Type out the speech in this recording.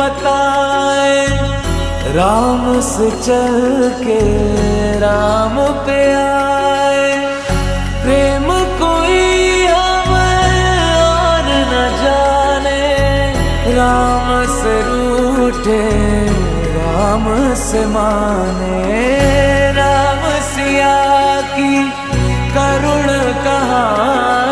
बताए, राम से चल के राम पे आए। प्रेम कोई हमें और न जाने, राम से रूठे राम से माने। राम सिया की करुण कहानी